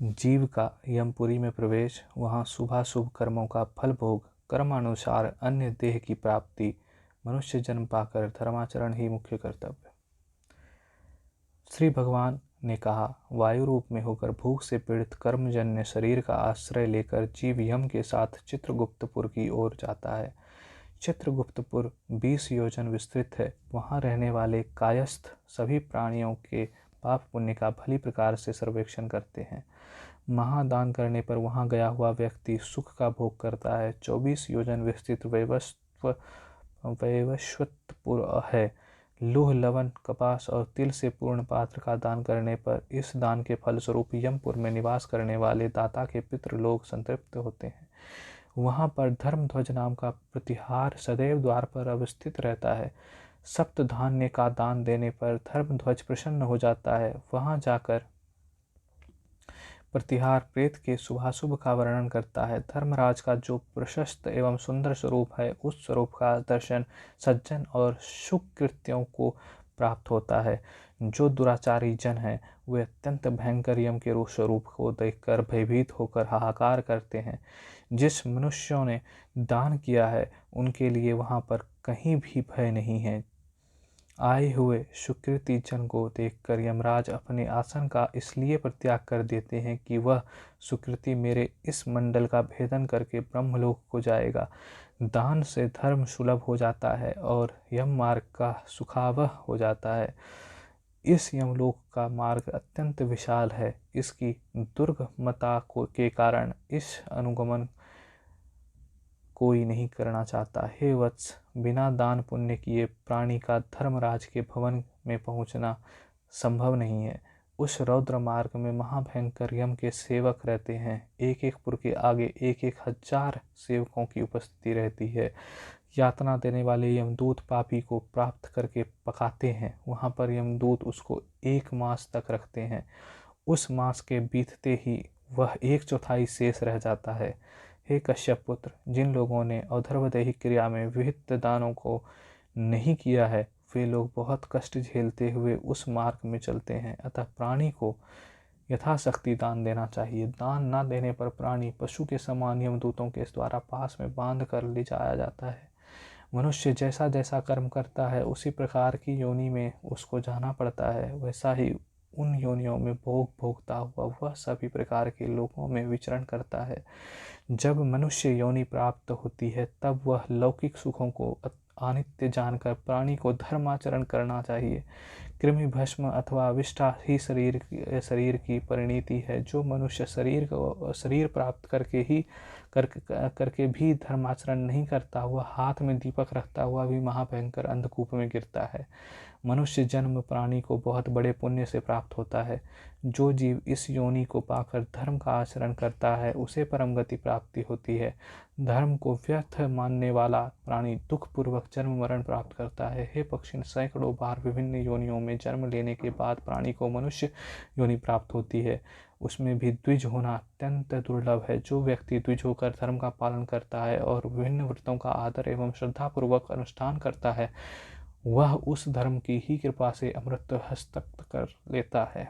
जीव का यमपुरी में प्रवेश, वहाँ शुभाशुभ कर्मों का फल भोग, कर्मानुसार अन्य देह की प्राप्ति, मनुष्य जन्म पाकर धर्माचरण ही मुख्य कर्तव्य। श्री भगवान ने कहा, वायु रूप में होकर भूख से पीड़ित कर्मजन्य शरीर का आश्रय लेकर जीव यम के साथ चित्रगुप्तपुर की ओर जाता है। चित्रगुप्तपुर 20 योजन विस्तृत है। वहाँ रहने वाले कायस्थ सभी प्राणियों के पाप पुण्य का भली प्रकार से सर्वेक्षण करते हैं। महादान करने पर वहाँ गया हुआ व्यक्ति सुख का भोग करता है। 24 योजन विस्तृत वैवस्वतपुर है। लोह, लवण, कपास और तिल से पूर्ण पात्र का दान करने पर इस दान के फलस्वरूप यमपुर में निवास करने वाले दाता के पितृ लोग संतृप्त होते हैं। वहाँ पर धर्मध्वज नाम का प्रतिहार सदैव द्वार पर अवस्थित रहता है। सप्त धान्य का दान देने पर धर्मध्वज प्रसन्न हो जाता है। वहाँ जाकर प्रतिहार प्रेत के शुभाशुभ का वर्णन करता है। धर्मराज का जो प्रशस्त एवं सुंदर स्वरूप है, उस स्वरूप का दर्शन सज्जन और सुकृत्यों को प्राप्त होता है। जो दुराचारी जन हैं, वे अत्यंत भयंकर यम के रूप स्वरूप को देखकर भयभीत होकर हाहाकार करते हैं। जिस मनुष्यों ने दान किया है, उनके लिए वहाँ पर कहीं भी भय नहीं है। आए हुए सुकृति जन को देखकर यमराज अपने आसन का इसलिए परित्याग कर देते हैं कि वह सुकृति मेरे इस मंडल का भेदन करके ब्रह्मलोक को जाएगा। दान से धर्म सुलभ हो जाता है और यम मार्ग का सुखावह हो जाता है। इस यमलोक का मार्ग अत्यंत विशाल है। इसकी दुर्गमता के कारण इस अनुगमन कोई नहीं करना चाहता। हे वत्स, बिना दान पुण्य किए प्राणी का धर्मराज के भवन में पहुंचना संभव नहीं है। उस रौद्र मार्ग में महाभयंकर यम के सेवक रहते हैं। एक एक पुर के आगे 1,000 सेवकों की उपस्थिति रहती है। यातना देने वाले यमदूत पापी को प्राप्त करके पकाते हैं। वहाँ पर यमदूत उसको 1 मास तक रखते हैं। उस मास के बीतते ही वह 1/4 शेष रह जाता है। हे कश्यप पुत्र, जिन लोगों ने अधर्वदैहिक क्रिया में विहित दानों को नहीं किया है, वे लोग बहुत कष्ट झेलते हुए उस मार्ग में चलते हैं। अतः प्राणी को यथाशक्ति दान देना चाहिए। दान न देने पर प्राणी पशु के समान यमदूतों के द्वारा पास में बांध कर ले जाया जाता है। मनुष्य जैसा जैसा कर्म करता है, उसी प्रकार की योनि में उसको जाना पड़ता है। वैसा ही उन योनियों में भोग भोगता हुआ वह सभी प्रकार के लोकों में विचरण करता है। जब मनुष्य योनि प्राप्त होती है, तब वह लौकिक सुखों को अनित्य जानकर प्राणी को धर्माचरण करना चाहिए। कृमि भस्म अथवा अविष्टा ही शरीर की परिणति है। जो मनुष्य शरीर प्राप्त करके भी धर्माचरण नहीं करता, वह हाथ में दीपक रखता हुआ भी महाभयंकर अंधकूप में गिरता है। मनुष्य जन्म प्राणी को बहुत बड़े पुण्य से प्राप्त होता है। जो जीव इस योनि को पाकर धर्म का आचरण करता है, उसे परम गति प्राप्ति होती है। धर्म को व्यर्थ मानने वाला प्राणी दुखपूर्वक जन्म मरण प्राप्त करता है। हे पक्षी, सैकड़ों बार विभिन्न योनियों में जन्म लेने के बाद प्राणी को मनुष्य योनि प्राप्त होती है। उसमें भी द्विज होना अत्यंत दुर्लभ है। जो व्यक्ति द्विज होकर धर्म का पालन करता है और विभिन्न व्रतों का आदर एवं श्रद्धापूर्वक अनुष्ठान करता है, वह उस धर्म की ही कृपा से अमृत हस्तगत कर लेता है।